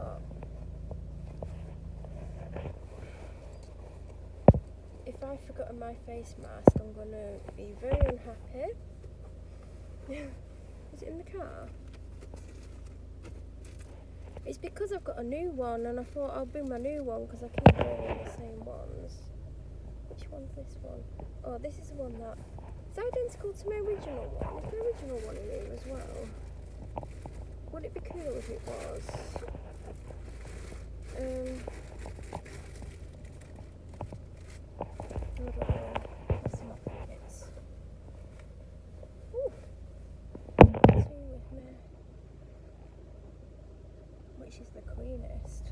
not. If I've forgotten my face mask, I'm gonna be very unhappy. Is it in the car? It's because I've got a new one and I thought I'll bring my new one because I keep wearing the same ones. Which one's this one? Oh, this is the one that... It's identical to my original one. Is my original one in here as well? Would it be cool if it was? I don't know. Let's see my pockets. Ooh. Two with me. Which is the cleanest?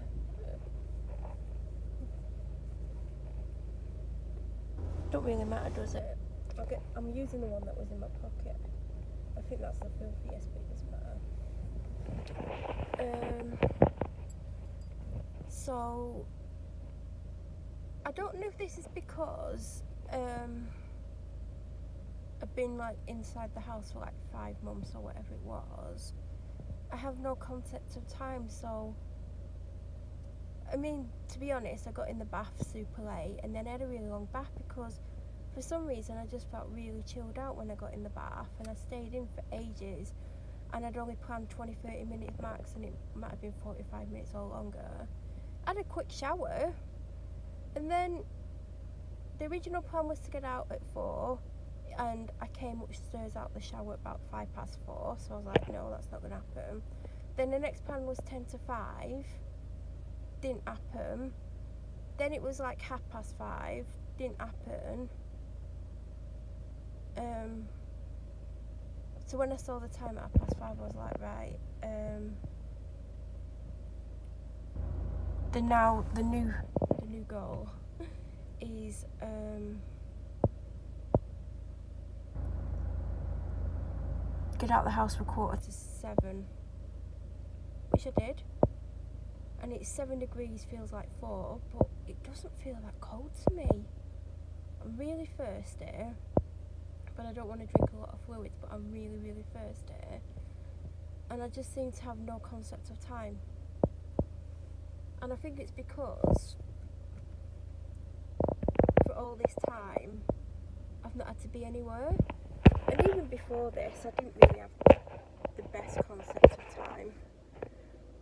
Don't really matter, does it? I'm using the one that was in my pocket. I think that's the filthiest, but it doesn't matter. So I don't know if this is because I've been like inside the house for like 5 months or whatever it was. I have no concept of time, so I mean, to be honest, I got in the bath super late and then I had a really long bath because for some reason I just felt really chilled out when I got in the bath, and I stayed in for ages, and I'd only planned 20-30 minutes max, and it might have been 45 minutes or longer. I had a quick shower, and then the original plan was to get out at 4, and I came upstairs out the shower at about 4:05, so I was like, no, that's not going to happen. Then the next plan was 10 to 5, didn't happen. Then it was like 5:30, didn't happen. So when I saw the time at 5:30, I was like, right, the new goal is get out the house for 6:45, which I did, and it's 7 degrees, feels like 4, but it doesn't feel that cold to me. I'm really thirsty, but I don't want to drink a lot of fluids, but I'm really, really thirsty, and I just seem to have no concept of time. And I think it's because for all this time I've not had to be anywhere, and even before this I didn't really have the best concept of time,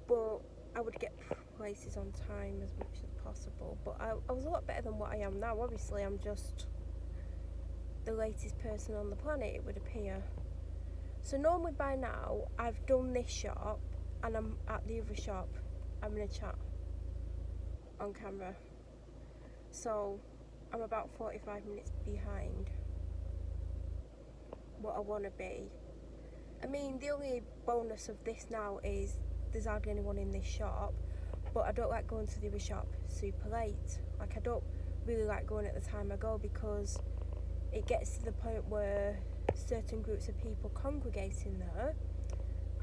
but I would get places on time as much as possible. But I was a lot better than what I am now. Obviously I'm just the latest person on the planet, it would appear. So normally by now I've done this shop and I'm at the other shop having a chat on camera, so I'm about 45 minutes behind what I want to be. I mean, the only bonus of this now is there's hardly anyone in this shop, but I don't like going to the other shop super late. Like, I don't really like going at the time I go because it gets to the point where certain groups of people congregate in there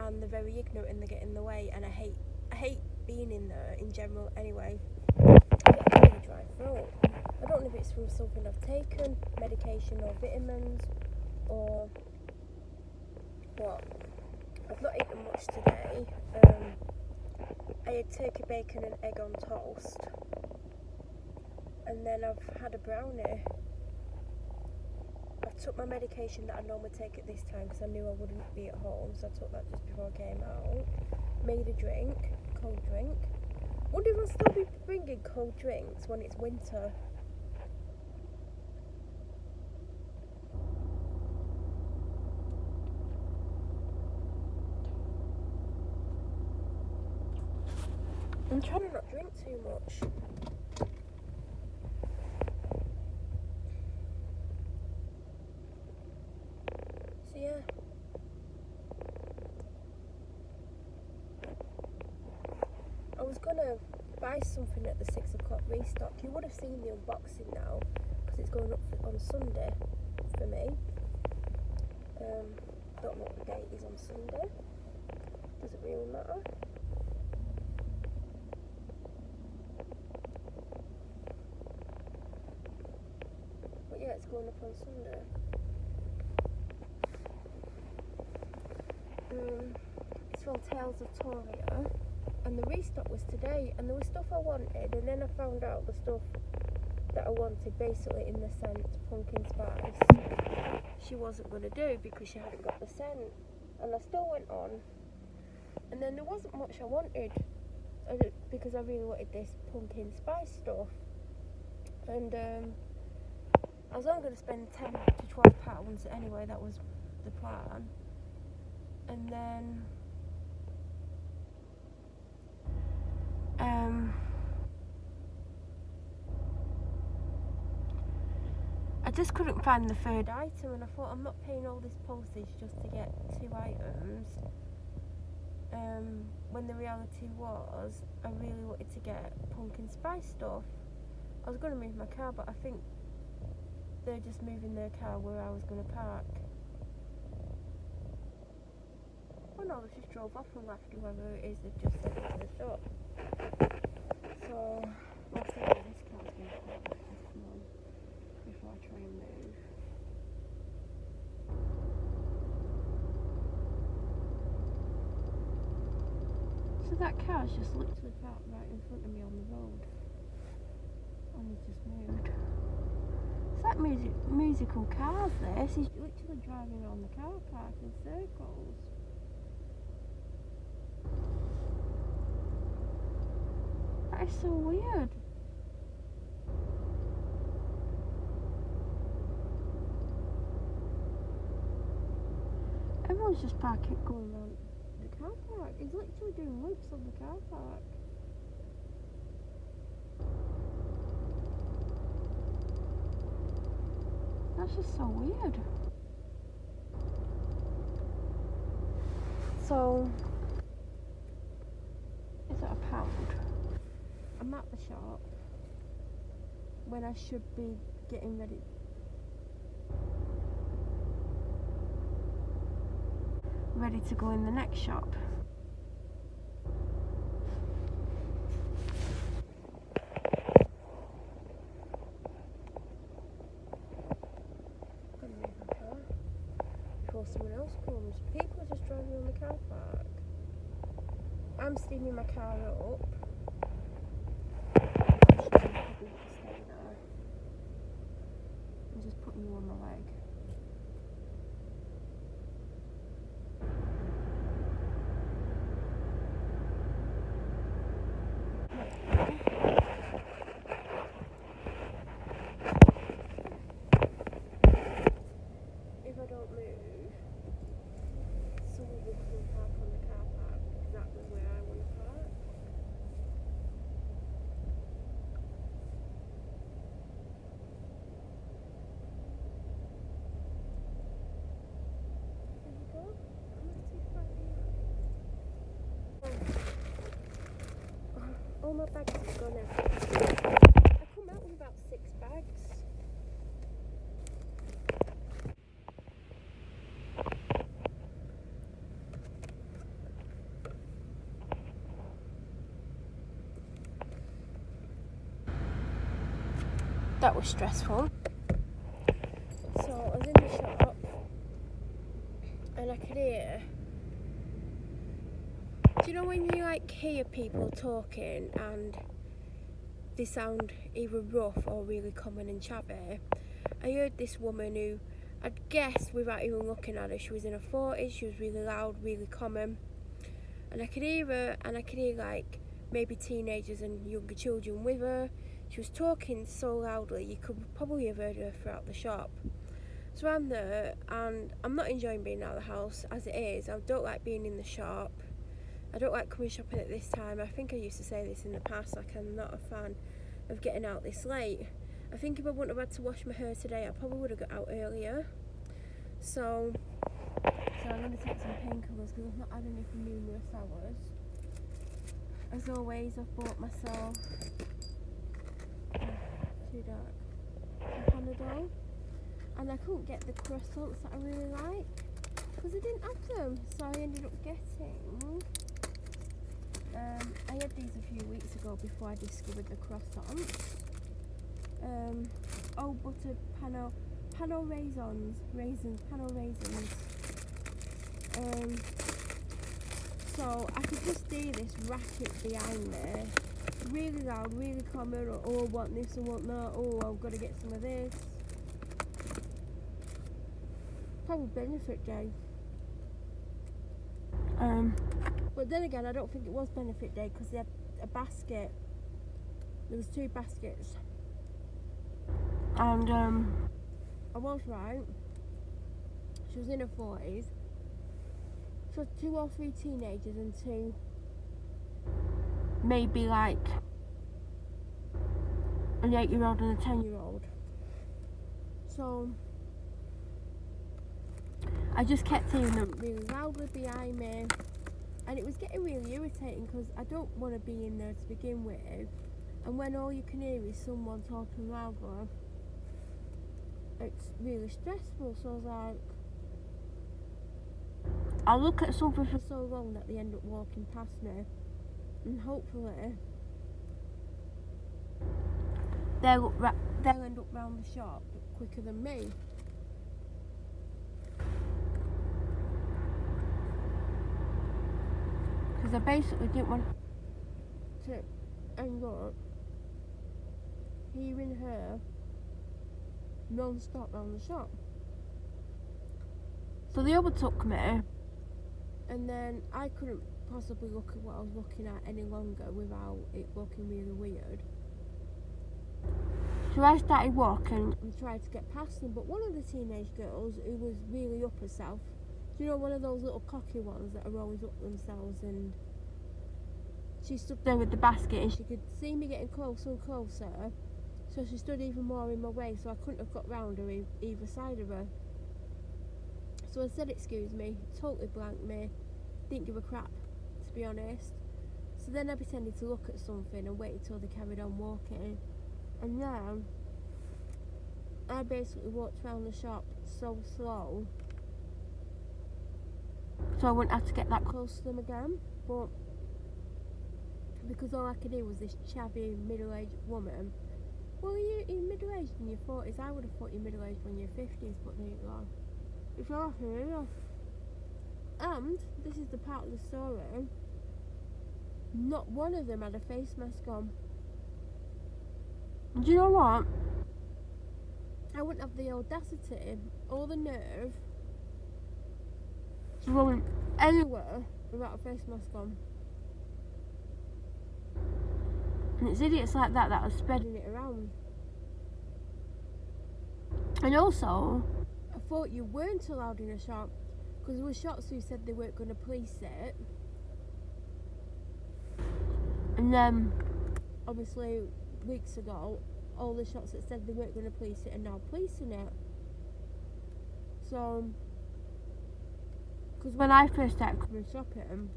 and they're very ignorant and they get in the way, and I hate being in there in general anyway. I've got a really dry throat. I don't know if it's from something I've taken, medication or vitamins, or what. I've not eaten much today. I had turkey bacon and egg on toast, and then I've had a brownie. I took my medication that I normally take at this time because I knew I wouldn't be at home, so I took that just before I came out. Made a drink, cold drink. Wonder if I'll still be bringing cold drinks when it's winter. I'm trying to not drink too much. So yeah. I was gonna buy something at the 6 o'clock restock. You would have seen the unboxing now because it's going up on Sunday for me. Don't know what the date is on Sunday. Doesn't really matter. But yeah, it's going up on Sunday. It's from Tales of Toria, and the restock was today, and there was stuff I wanted, and then I found out the stuff that I wanted, basically in the scent pumpkin spice, she wasn't going to do because she hadn't got the scent. And I still went on, and then there wasn't much I wanted because I really wanted this pumpkin spice stuff, and I was only going to spend £10 to £12 anyway. That was the plan. And then I just couldn't find the third item, and I thought, I'm not paying all this postage just to get 2 items, when the reality was I really wanted to get pumpkin spice stuff. I was going to move my car, but I think they're just moving their car where I was going to park. Oh no, they just drove off and left, whoever it is that just said it to the shop. So, we'll see what this car's going to park. Come on, before I try and move. So that car's just literally parked right in front of me on the road. And he's just moved. It's like musical cars this. He's literally driving around the car park in circles. That is so weird. Everyone's just parking, going around the car park. He's literally doing loops on the car park. That's just so weird. So, is it a pound? I'm at the shop when I should be getting ready to go in the next shop. I'm gonna move my car before someone else comes. People are just driving on the car park. I'm steaming my car up. I'm just putting you on my leg. If I don't move, someone will come and park on the car park exactly where I want to park. There we go. I'm not too far behind. All my bags have gone out. I come out with about 6 bags. That was stressful. So I was in the shop and I could hear, do you know when you like hear people talking and they sound either rough or really common and chatty? I heard this woman who I'd guess without even looking at her, she was in her 40s, she was really loud, really common, and I could hear her, and I could hear like maybe teenagers and younger children with her. She was talking so loudly you could probably have heard her throughout the shop. So I'm there and I'm not enjoying being out of the house as it is. I don't like being in the shop. I don't like coming shopping at this time. I think I used to say this in the past, like I'm not a fan of getting out this late. I think if I wouldn't have had to wash my hair today, I probably would have got out earlier. So I'm going to take some painkillers because I've not had any for numerous hours. As always, I've bought myself too dark a Panadol, and I couldn't get the croissants that I really like because I didn't have them, so I ended up getting I had these a few weeks ago before I discovered the croissants. Butter pano raisins. So I could just see this racket behind me, really loud, really common. Oh, I want this, I want that. Oh, I've got to get some of this. Probably benefit day. But then again, I don't think it was benefit day because they had a basket. There was 2 baskets. And I was right. She was in her 40s. So 2 or 3 teenagers and 2 maybe like an 8-year-old and a 10-year-old. So I just kept hearing them really loudly behind me, and it was getting really irritating because I don't want to be in there to begin with, and when all you can hear is someone talking loudly, it's really stressful. So I was like, I'll look at something for so long that they end up walking past me, and hopefully they'll end up round the shop quicker than me. Because I basically didn't want to end up hearing her non-stop round the shop. So they overtook me, and then I couldn't possibly look at what I was looking at any longer without it looking really weird. So I started walking and tried to get past them, but one of the teenage girls who was really up herself, do you know, one of those little cocky ones that are always up themselves, and she stood there with the basket and she could see me getting closer and closer, so she stood even more in my way, so I couldn't have got round her either side of her. So I said excuse me, totally blanked me, didn't give a crap, to be honest. So then I pretended to look at something and waited till they carried on walking, and then I basically walked around the shop so slow so I wouldn't have to get that close to them again. But because all I could hear was this chavvy middle-aged woman. Well, you're middle-aged in your 40s. I would have thought you're middle-aged when you're 50s, but there you go. It's all I can hear. And this is the part of the story, not one of them had a face mask on. Do you know what? I wouldn't have the audacity or the nerve to go anywhere without a face mask on. And it's idiots like that are spreading it around. And also, I thought you weren't allowed in a shop because there were shops who said they weren't going to police it. And then, obviously, weeks ago, all the shops that said they weren't going to police it are now policing it. So, because when I first started coming shopping,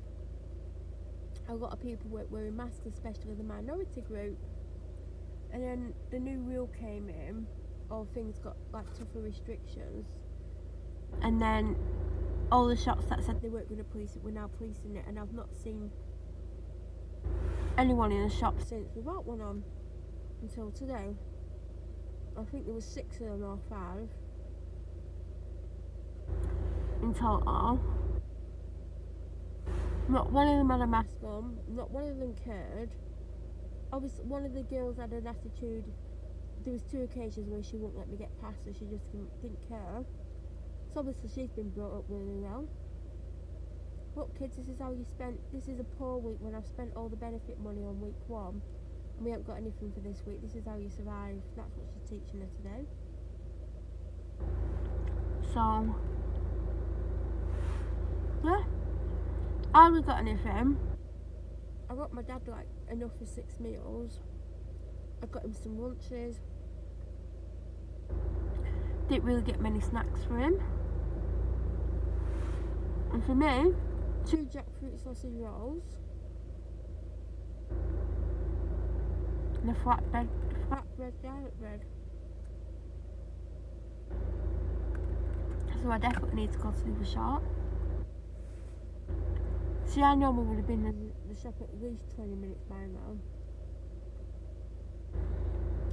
a lot of people weren't wearing masks, especially the minority group. And then the new rule came in, all things got like tougher restrictions. And then all the shops that said they weren't going to police it were now policing it, and I've not seen anyone in a shop since without one on until today. I think there was 6 of them or 5 in total. Not one of them had a mask on, not one of them cared. Obviously one of the girls had an attitude. There was 2 occasions where she wouldn't let me get past her, she just didn't care. So obviously she's been brought up really well. Look kids, this is a poor week when I've spent all the benefit money on week 1 and we haven't got anything for this week. This is how you survive. That's what she's teaching her today. So, yeah, I haven't got anything. I got my dad like enough for 6 meals. I got him some lunches. Didn't really get many snacks for him. And for me, 2 jackfruit sausage rolls and a flatbread garlic bread. So I definitely need to go to the shop. See, I normally would have been in the shop at least 20 minutes by now.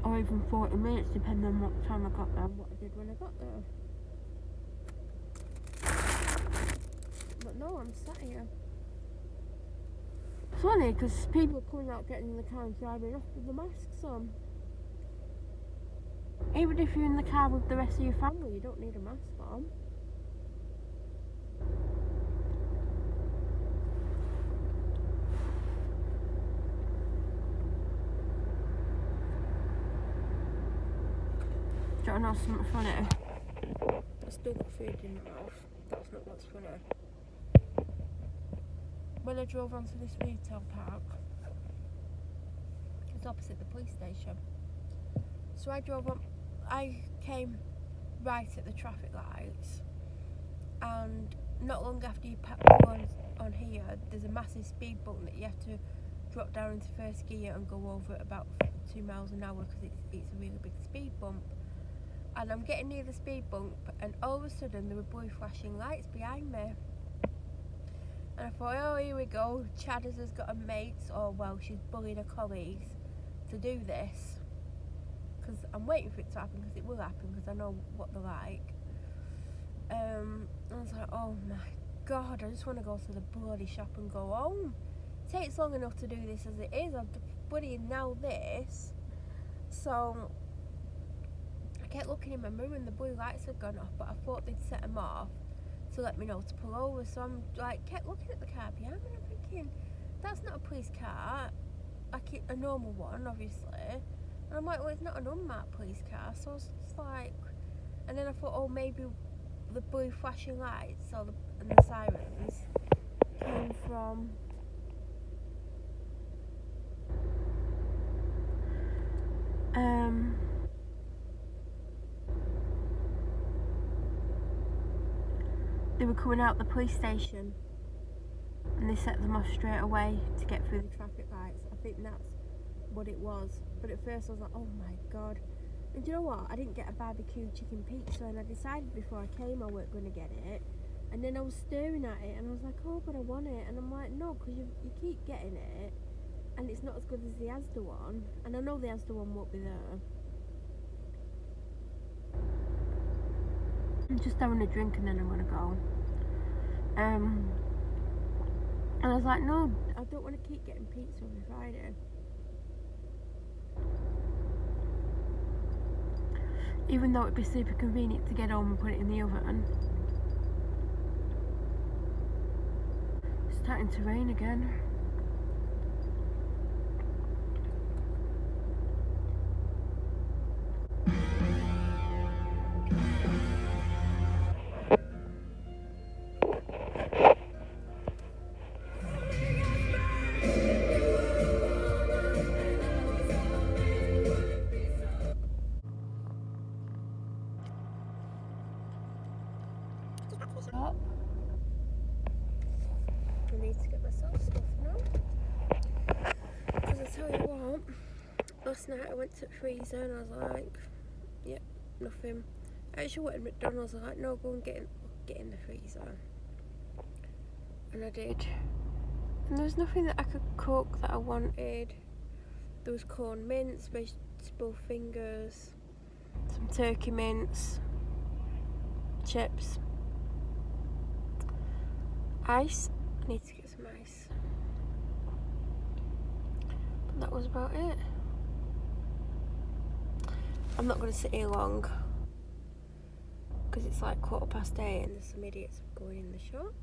Or even 40 minutes, depending on what time I got there and what I did when I got there. But no, I'm sat here. Funny because people are coming out, getting in the car and driving off with the masks on. Even if you're in the car with the rest of your family, you don't need a mask on. Do you want to know something funny? I still got food in my mouth. That's not what's funny. When I drove onto this retail park, it's opposite the police station. So I came right at the traffic lights, and not long after you pull on here, there's a massive speed bump that you have to drop down into first gear and go over at about 2 miles an hour because it's a really big speed bump. And I'm getting near the speed bump, and all of a sudden there were blue flashing lights behind me. And I thought, oh, here we go. Chadders has got a mate, or well, she's bullied her colleagues to do this. Because I'm waiting for it to happen, because it will happen, because I know what they're like. And I was like, oh my god, I just want to go to the bloody shop and go home. It takes long enough to do this as it is. I've bloody now this. So I kept looking in my mirror and the blue lights had gone off, but I thought they'd set them off to let me know to pull over. So I'm like, kept looking at the car behind me and I'm thinking, that's not a police car, like a normal one, obviously. And I'm like, well, it's not an unmarked police car. So I was just like, and then I thought, oh, maybe the blue flashing lights and the sirens came from they were coming out the police station and they set them off straight away to get through the traffic lights. I think that's what it was. But at first I was like, oh my god. And do you know what? I didn't get a barbecue chicken pizza, and I decided before I came I weren't going to get it. And then I was staring at it and I was like, oh, but I want it. And I'm like, no, because you keep getting it and it's not as good as the Asda one. And I know the Asda one won't be there. I'm just having a drink and then I'm going to go. And I was like, no, I don't want to keep getting pizza every Friday. Even though it'd be super convenient to get home and put it in the oven. It's starting to rain again. Stop. I need to get myself stuff now. Because I tell you what, last night I went to the freezer and I was like, yep, nothing. I actually went to McDonald's. I was like, no, go and get in the freezer. And I did. And there was nothing that I could cook that I wanted. There was corn mince, vegetable fingers, some turkey mince, chips, ice. I need to get some ice. But that was about it. I'm not going to sit here long because it's like 8:15 and there's some idiots going in the shop.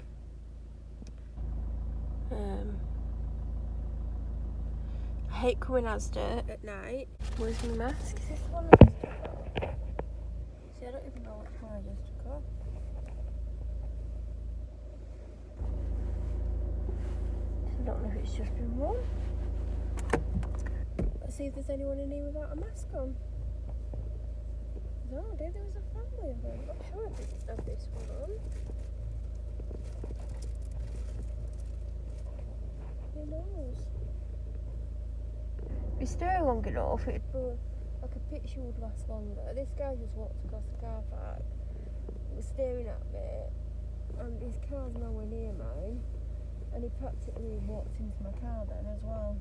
I hate coming Asda at night. Where's my mask? Is this the one I just took off? See, I don't even know which one I just took off. I don't know if it's just been one. Let's see if there's anyone in here without a mask on. No, there was a family of them. I'm not sure if it's of this one. Who knows? If it's there long enough, like a picture would last longer. This guy just walked across the car park, was staring at me, and his car's nowhere near mine, and he practically walked into my car then as well.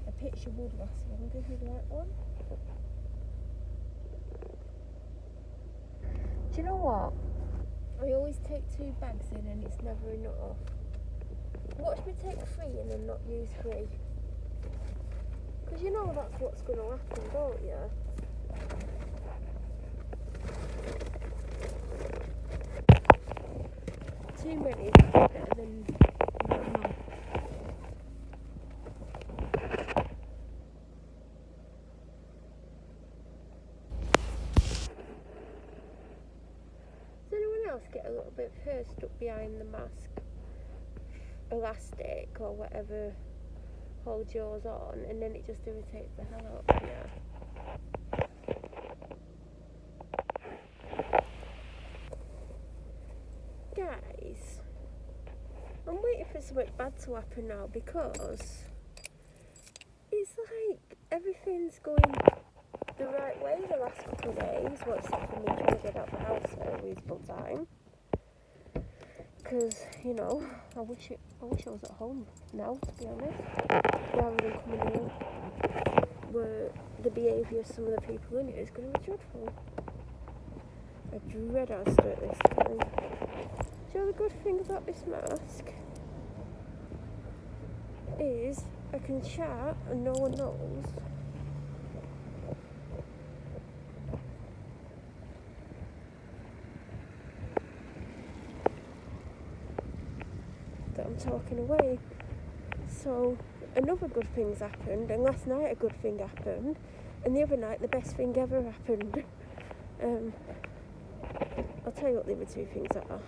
A picture would last longer if you'd like one. Do you know what? I always take 2 bags in and it's never enough. Watch me take 3 and then not use 3. Because you know that's what's going to happen, don't you? Too many is better than not enough. Does anyone else get a little bit of hair stuck behind the mask? Elastic or whatever holds yours on, and then it just irritates the hell out of you. Guys, I'm waiting for something bad to happen now because it's like everything's going the right way the last couple of days. Well, except for me trying to get out the house at a reasonable time. Because, you know, I wish I was at home now, to be honest, rather than coming in where the behaviour of some of the people in it is going to be dreadful. I dread our start this time. Do you know the good thing about this mask? Is I can chat and no one knows. That I'm talking away. So another good thing's happened, and last night a good thing happened, and the other night the best thing ever happened. I'll tell you what the other 2 things are.